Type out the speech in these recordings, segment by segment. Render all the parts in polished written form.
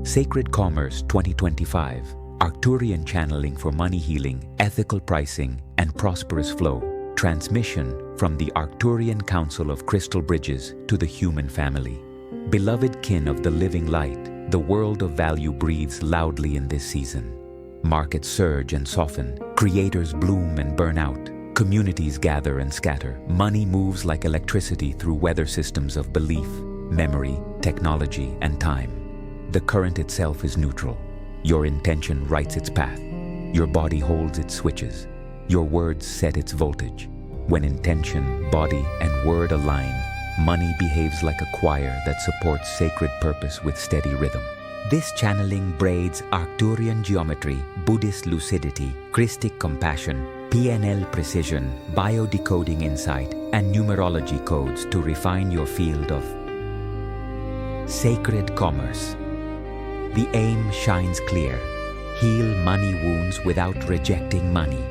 Sacred Commerce 2025, Arcturian channeling for money healing, ethical pricing, and prosperous flow. Transmission from the Arcturian Council of Crystal Bridges to the human family. Beloved kin of the living light, the world of value breathes loudly in this season. Markets surge and soften, creators bloom and burn out, communities gather and scatter. Money moves like electricity through weather systems of belief, memory, technology, and time. The current itself is neutral. Your intention writes its path. Your body holds its switches. Your words set its voltage. When intention, body, and word align, money behaves like a choir that supports sacred purpose with steady rhythm. This channeling braids Arcturian geometry, Buddhist lucidity, Christic compassion, PNL precision, biodecoding insight, and numerology codes to refine your field of sacred commerce. The aim shines clear. Heal money wounds without rejecting money.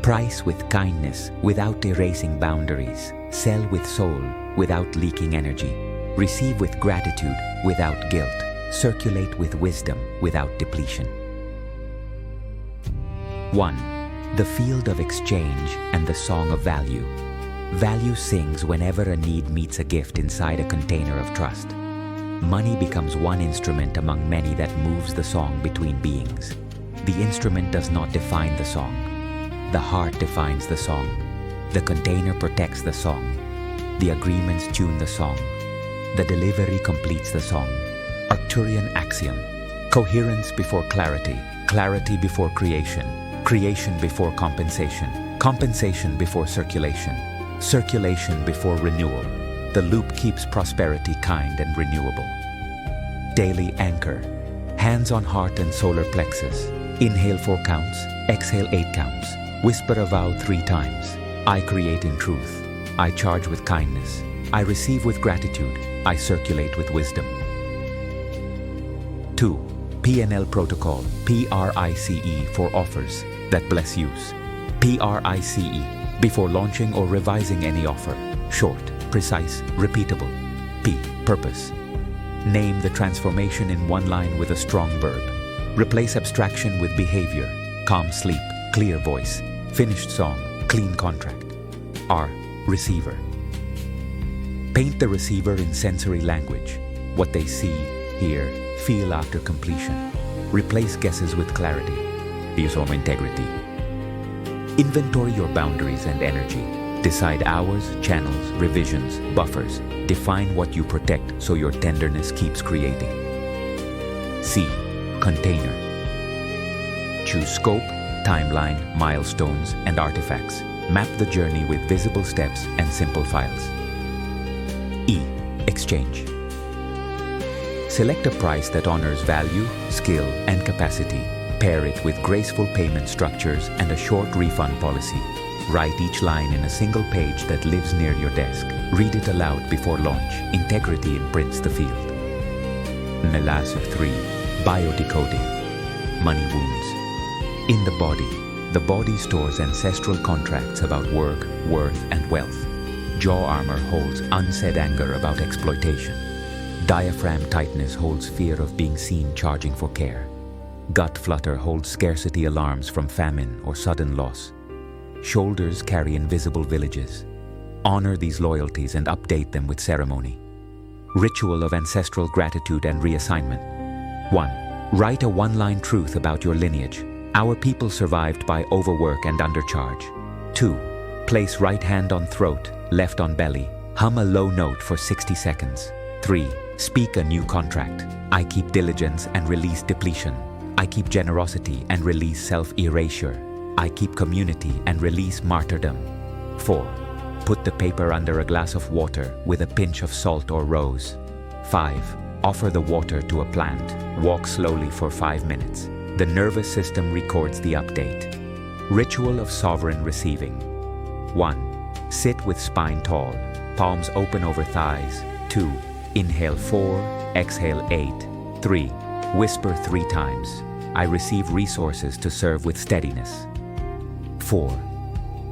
Price with kindness without erasing boundaries. Sell with soul without leaking energy. Receive with gratitude without guilt. Circulate with wisdom without depletion. 1. The field of exchange and the song of value. Value sings whenever a need meets a gift inside a container of trust. Money becomes one instrument among many that moves the song between beings. The instrument does not define the song. The heart defines the song. The container protects the song. The agreements tune the song. The delivery completes the song. Arcturian axiom: coherence before clarity, clarity before creation, creation before compensation, compensation before circulation, circulation before renewal. The loop keeps prosperity kind and renewable. Daily anchor. Hands on heart and solar plexus. Inhale 4 counts, exhale 8 counts. Whisper a vow 3 times. I create in truth. I charge with kindness. I receive with gratitude. I circulate with wisdom. 2. PNL Protocol, PRICE for offers that bless use. PRICE, before launching or revising any offer. Short, precise, repeatable. P. Purpose. Name the transformation in one line with a strong verb. Replace abstraction with behavior. Calm sleep, clear voice. Finished song, clean contract. R. Receiver. Paint the receiver in sensory language. What they see, hear, feel after completion. Replace guesses with clarity. Use integrity. Inventory your boundaries and energy. Decide hours, channels, revisions, buffers. Define what you protect so your tenderness keeps creating. C. Container. Choose scope, timeline, milestones, and artifacts. Map the journey with visible steps and simple files. E. Exchange. Select a price that honors value, skill, and capacity. Pair it with graceful payment structures and a short refund policy. Write each line in a single page that lives near your desk. Read it aloud before launch. Integrity imprints the field. Melas of 3. Biodecoding. Money wounds. In the body stores ancestral contracts about work, worth, and wealth. Jaw armor holds unsaid anger about exploitation. Diaphragm tightness holds fear of being seen charging for care. Gut flutter holds scarcity alarms from famine or sudden loss. Shoulders carry invisible villages. Honor these loyalties and update them with ceremony. Ritual of ancestral gratitude and reassignment. 1. Write a one-line truth about your lineage. Our people survived by overwork and undercharge. 2. Place right hand on throat, left on belly. Hum a low note for 60 seconds. 3. Speak a new contract. I keep diligence and release depletion. I keep generosity and release self-erasure. I keep community and release martyrdom. 4. Put the paper under a glass of water with a pinch of salt or rose. 5. Offer the water to a plant. Walk slowly for 5 minutes. The nervous system records the update. Ritual of sovereign receiving. 1. Sit with spine tall, palms open over thighs. 2. Inhale 4, exhale 8. 3. Whisper 3 times. I receive resources to serve with steadiness. 4.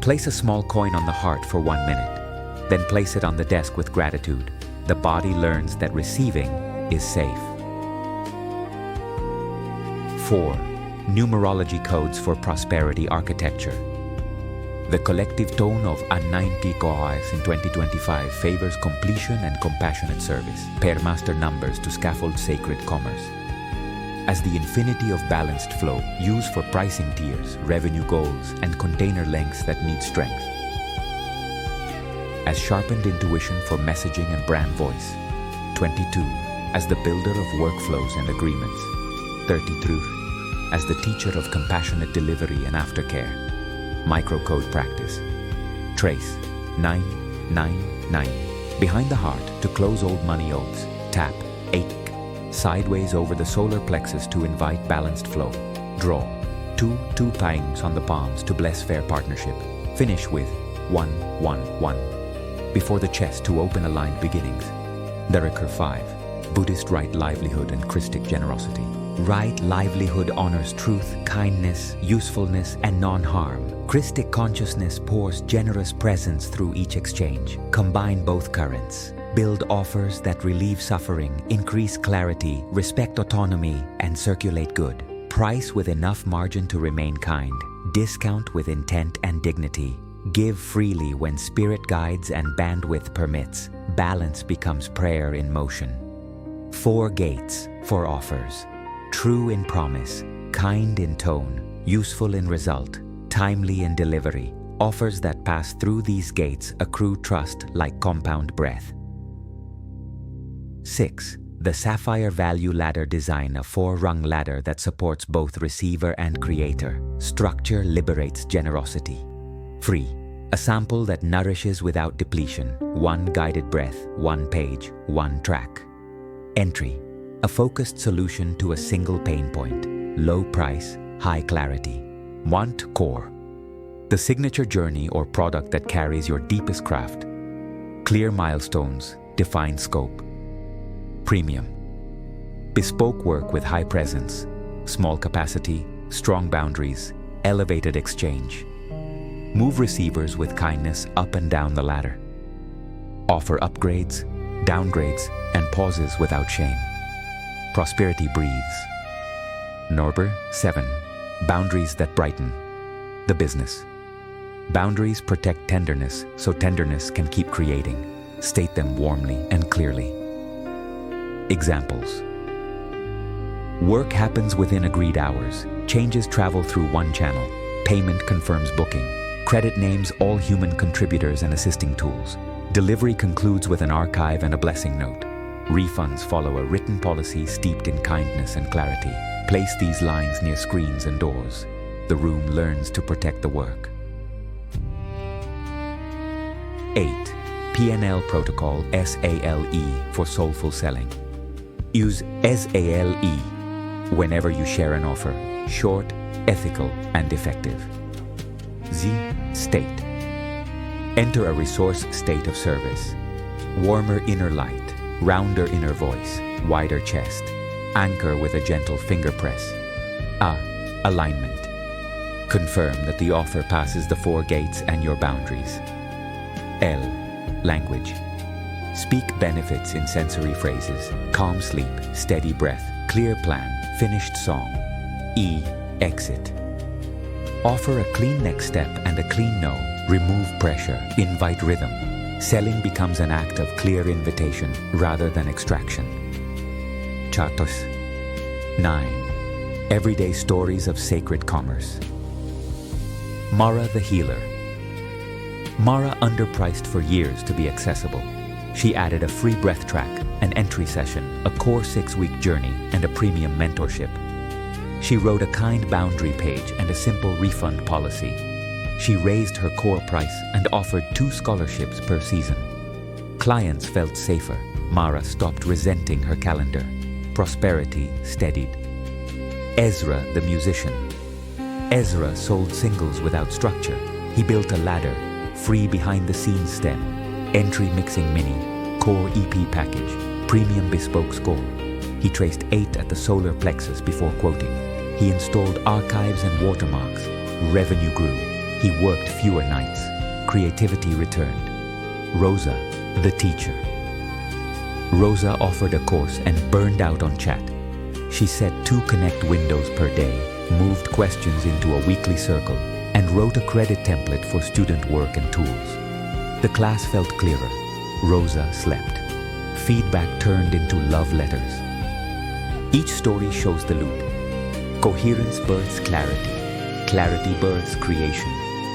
Place a small coin on the heart for 1 minute. Then place it on the desk with gratitude. The body learns that receiving is safe. 4. Numerology codes for prosperity architecture. The collective tone of A90 Coas in 2025 favors completion and compassionate service. Pair master numbers to scaffold sacred commerce. As the infinity of balanced flow, use for pricing tiers, revenue goals, and container lengths that need strength. As sharpened intuition for messaging and brand voice. 22. As the builder of workflows and agreements. 30. Truth. As the teacher of compassionate delivery and aftercare. Microcode practice. Trace. 999. Behind the heart to close old money odes. Tap. 8. Sideways over the solar plexus to invite balanced flow. Draw. 2 pangs on the palms to bless fair partnership. Finish with 111. Before the chest to open aligned beginnings. Director 5. Buddhist right livelihood and Christic generosity. Right livelihood honors truth, kindness, usefulness, and non-harm. Christic consciousness pours generous presence through each exchange. Combine both currents. Build offers that relieve suffering, increase clarity, respect autonomy, and circulate good. Price with enough margin to remain kind. Discount with intent and dignity. Give freely when spirit guides and bandwidth permits. Balance becomes prayer in motion. 4 gates for offers. True in promise, kind in tone, useful in result, timely in delivery. Offers that pass through these gates accrue trust like compound breath. 6. The Sapphire Value Ladder design, a 4-rung ladder that supports both receiver and creator. Structure liberates generosity. Free. A sample that nourishes without depletion. 1 guided breath, 1 page, 1 track. Entry. A focused solution to a single pain point. Low price, high clarity. Want core. The signature journey or product that carries your deepest craft. Clear milestones, defined scope. Premium. Bespoke work with high presence, small capacity, strong boundaries, elevated exchange. Move receivers with kindness up and down the ladder. Offer upgrades, downgrades, and pauses without shame. Prosperity breathes. Number 7. Boundaries that brighten. The business. Boundaries protect tenderness so tenderness can keep creating. State them warmly and clearly. Examples. Work happens within agreed hours. Changes travel through one channel. Payment confirms booking. Credit names all human contributors and assisting tools. Delivery concludes with an archive and a blessing note. Refunds follow a written policy steeped in kindness and clarity. Place these lines near screens and doors. The room learns to protect the work. 8. P&L Protocol SALE for soulful selling. Use SALE whenever you share an offer. Short, ethical, and effective. Z. State. Enter a resource state of service. Warmer inner light. Rounder inner voice, wider chest. Anchor with a gentle finger press. A. Alignment. Confirm that the offer passes the 4 gates and your boundaries. L. Language. Speak benefits in sensory phrases. Calm sleep, steady breath, clear plan, finished song. E. Exit. Offer a clean next step and a clean no. Remove pressure, invite rhythm. Selling becomes an act of clear invitation rather than extraction. Chatos. 9. Everyday stories of sacred commerce. Mara the Healer. Mara underpriced for years to be accessible. She added a free breath track, an entry session, a core 6-week journey, and a premium mentorship. She wrote a kind boundary page and a simple refund policy. She raised her core price and offered 2 scholarships per season. Clients felt safer. Mara stopped resenting her calendar. Prosperity steadied. Ezra the musician. Ezra sold singles without structure. He built a ladder, free behind-the-scenes stem, entry mixing mini, core EP package, premium bespoke score. He traced 8 at the solar plexus before quoting. He installed archives and watermarks. Revenue grew. He worked fewer nights. Creativity returned. Rosa, the teacher. Rosa offered a course and burned out on chat. She set 2 connect windows per day, moved questions into a weekly circle, and wrote a credit template for student work and tools. The class felt clearer. Rosa slept. Feedback turned into love letters. Each story shows the loop. Coherence births clarity. Clarity births creation.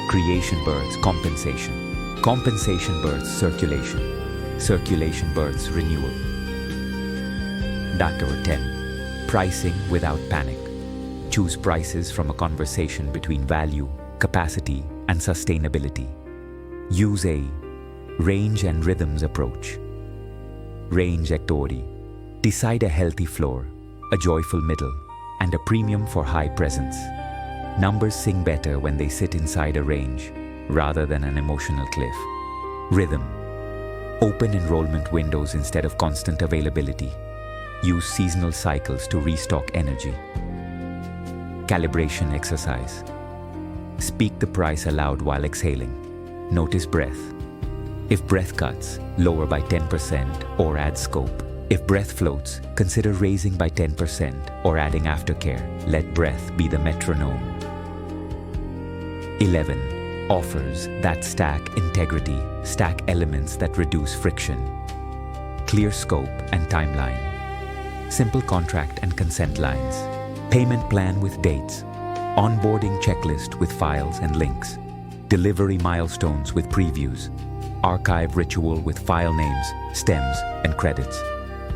Creation births compensation. Compensation births circulation. Circulation births renewal. Dr. 10. Pricing without panic. Choose prices from a conversation between value, capacity, and sustainability. Use a range and rhythms approach. Range actori. Decide a healthy floor, a joyful middle, and a premium for high presence. Numbers sing better when they sit inside a range, rather than an emotional cliff. Rhythm. Open enrollment windows instead of constant availability. Use seasonal cycles to restock energy. Calibration exercise. Speak the price aloud while exhaling. Notice breath. If breath cuts, lower by 10% or add scope. If breath floats, consider raising by 10% or adding aftercare. Let breath be the metronome. 11. Offers that stack integrity, stack elements that reduce friction. Clear scope and timeline. Simple contract and consent lines. Payment plan with dates. Onboarding checklist with files and links. Delivery milestones with previews. Archive ritual with file names, stems, and credits.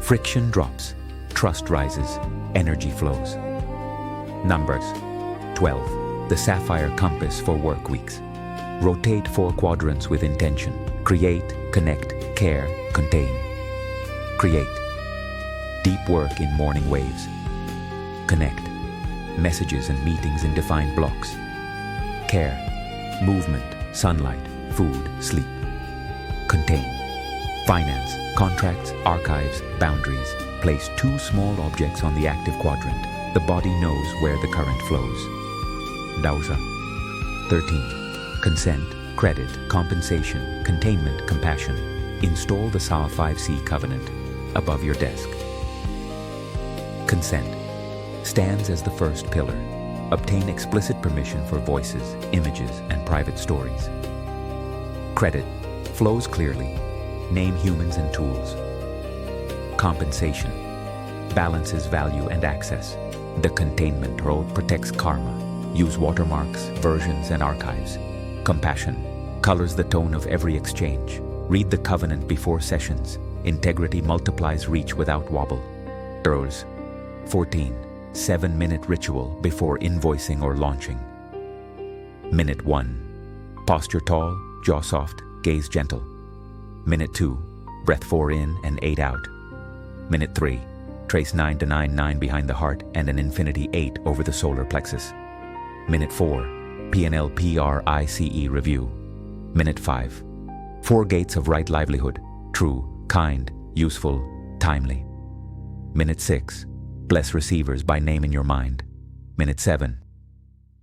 Friction drops. Trust rises. Energy flows. Numbers. 12. The Sapphire Compass for work weeks. Rotate 4 quadrants with intention. Create, connect, care, contain. Create. Deep work in morning waves. Connect. Messages and meetings in defined blocks. Care. Movement, sunlight, food, sleep. Contain. Finance, contracts, archives, boundaries. Place 2 small objects on the active quadrant. The body knows where the current flows. Dausa. 13. Consent, credit, compensation, containment, compassion. Install the SA 5C covenant above your desk. Consent stands as the first pillar. Obtain explicit permission for voices, images, and private stories. Credit flows clearly. Name humans and tools. Compensation balances value and access. The containment role protects karma. Use watermarks, versions, and archives. Compassion colors the tone of every exchange. Read the covenant before sessions. Integrity multiplies reach without wobble. Throws. 14. 7-minute ritual before invoicing or launching. Minute 1. Posture tall, jaw soft, gaze gentle. Minute 2. Breath 4 in and 8 out. Minute 3. Trace 9 to 9 9 behind the heart and an infinity 8 over the solar plexus. Minute 4. PLEIADIAN review. Minute 5. 4 gates of right livelihood. True, kind, useful, timely. Minute 6. Bless receivers by name in your mind. Minute 7.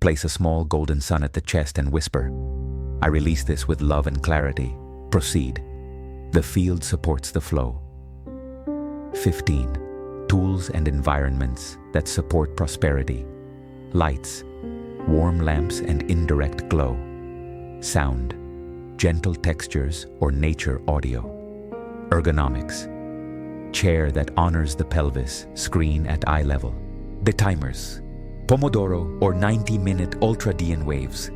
Place a small golden sun at the chest and whisper, I release this with love and clarity. Proceed. The field supports the flow. 15. Tools and environments that support prosperity. Lights, warm lamps and indirect glow. Sound, gentle textures or nature audio. Ergonomics, chair that honors the pelvis, screen at eye level. The timers, Pomodoro or 90-minute ultradian waves.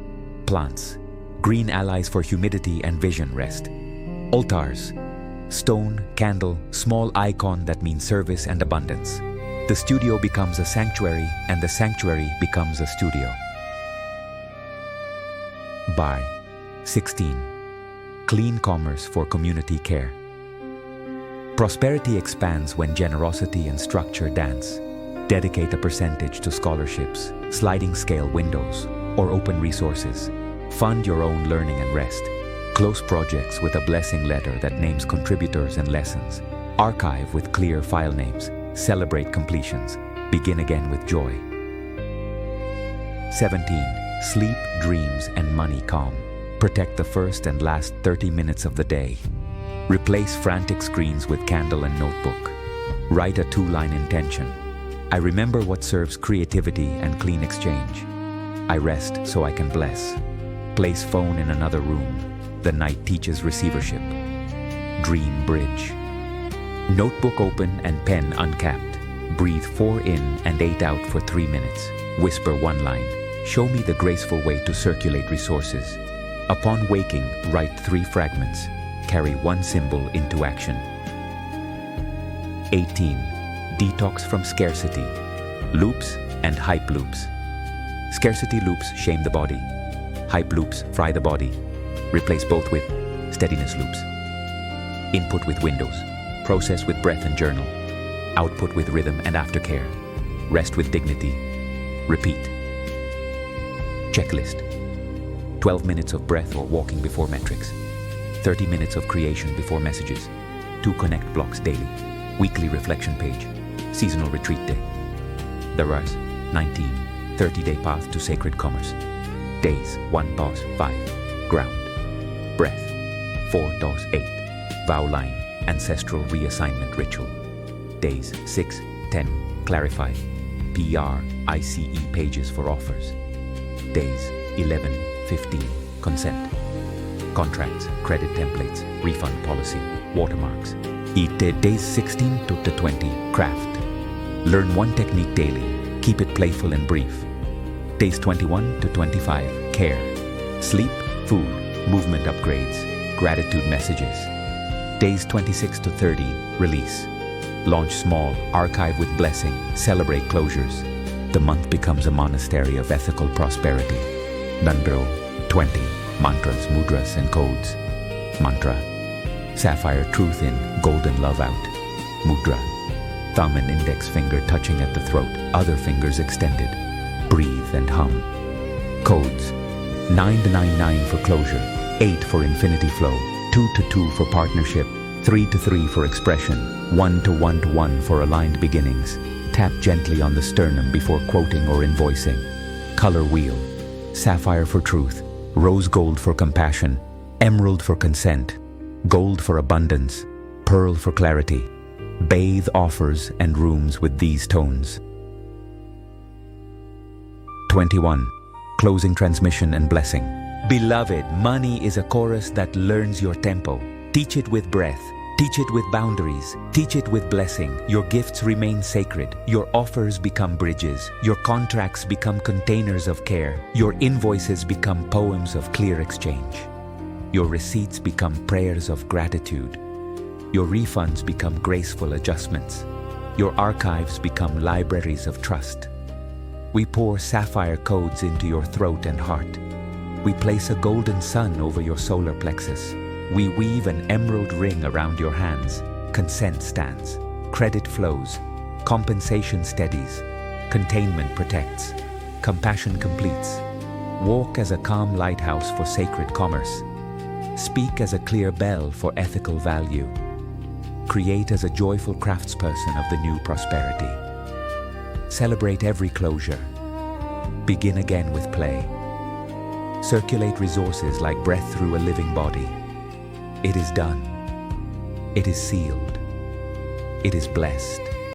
Plants, green allies for humidity and vision rest. Altars, stone, candle, small icon that means service and abundance. The studio becomes a sanctuary and the sanctuary becomes a studio. By 16. Clean commerce for community care. Prosperity expands when generosity and structure dance. Dedicate a percentage to scholarships, sliding scale windows, or open resources. Fund your own learning and rest. Close projects with a blessing letter that names contributors and lessons. Archive with clear file names. Celebrate completions. Begin again with joy. 17. Sleep, dreams, and money calm. Protect the first and last 30 minutes of the day. Replace frantic screens with candle and notebook. Write a 2-line intention. I remember what serves creativity and clean exchange. I rest so I can bless. Place phone in another room. The night teaches receivership. Dream bridge. Notebook open and pen uncapped. Breathe 4 in and 8 out for 3 minutes. Whisper one line. Show me the graceful way to circulate resources. Upon waking, write 3 fragments. Carry 1 symbol into action. 18. Detox from scarcity. Loops and hype loops. Scarcity loops shame the body. Hype loops fry the body. Replace both with steadiness loops. Input with windows. Process with breath and journal. Output with rhythm and aftercare. Rest with dignity. Repeat. Checklist. 12 minutes of breath or walking before metrics. 30 minutes of creation before messages. 2 connect blocks daily. Weekly reflection page. Seasonal retreat day. The Rise. 19. 30-day path to sacred commerce. Days 1 pause 5. Ground. Breath. 4 dose 8. Vow line. Ancestral reassignment ritual. Days 6, 10. Clarify. PRICE pages for offers. Days 11, 15. Consent. Contracts, credit templates, refund policy, watermarks. Days 16 to 20. Craft. Learn 1 technique daily. Keep it playful and brief. Days 21 to 25. Care. Sleep, food, movement upgrades, gratitude messages. Days 26 to 30. Release. Launch small, archive with blessing, celebrate closures. The month becomes a monastery of ethical prosperity. Nandro. 20. Mantras, mudras, and codes. Mantra. Sapphire truth in, golden love out. Mudra. Thumb and index finger touching at the throat, other fingers extended. Breathe and hum. Codes. 9-9-9 for closure, 8 for infinity flow, 2-2 for partnership, 3-3 for expression, 1-1-1 for aligned beginnings. Tap gently on the sternum before quoting or invoicing. Color wheel. Sapphire for truth, rose gold for compassion, emerald for consent, gold for abundance, pearl for clarity. Bathe offers and rooms with these tones. 21. Closing transmission and blessing. Beloved, money is a chorus that learns your tempo. Teach it with breath. Teach it with boundaries. Teach it with blessing. Your gifts remain sacred. Your offers become bridges. Your contracts become containers of care. Your invoices become poems of clear exchange. Your receipts become prayers of gratitude. Your refunds become graceful adjustments. Your archives become libraries of trust. We pour sapphire codes into your throat and heart. We place a golden sun over your solar plexus. We weave an emerald ring around your hands. Consent stands. Credit flows. Compensation steadies. Containment protects. Compassion completes. Walk as a calm lighthouse for sacred commerce. Speak as a clear bell for ethical value. Create as a joyful craftsperson of the new prosperity. Celebrate every closure. Begin again with play. Circulate resources like breath through a living body. It is done. It is sealed. It is blessed.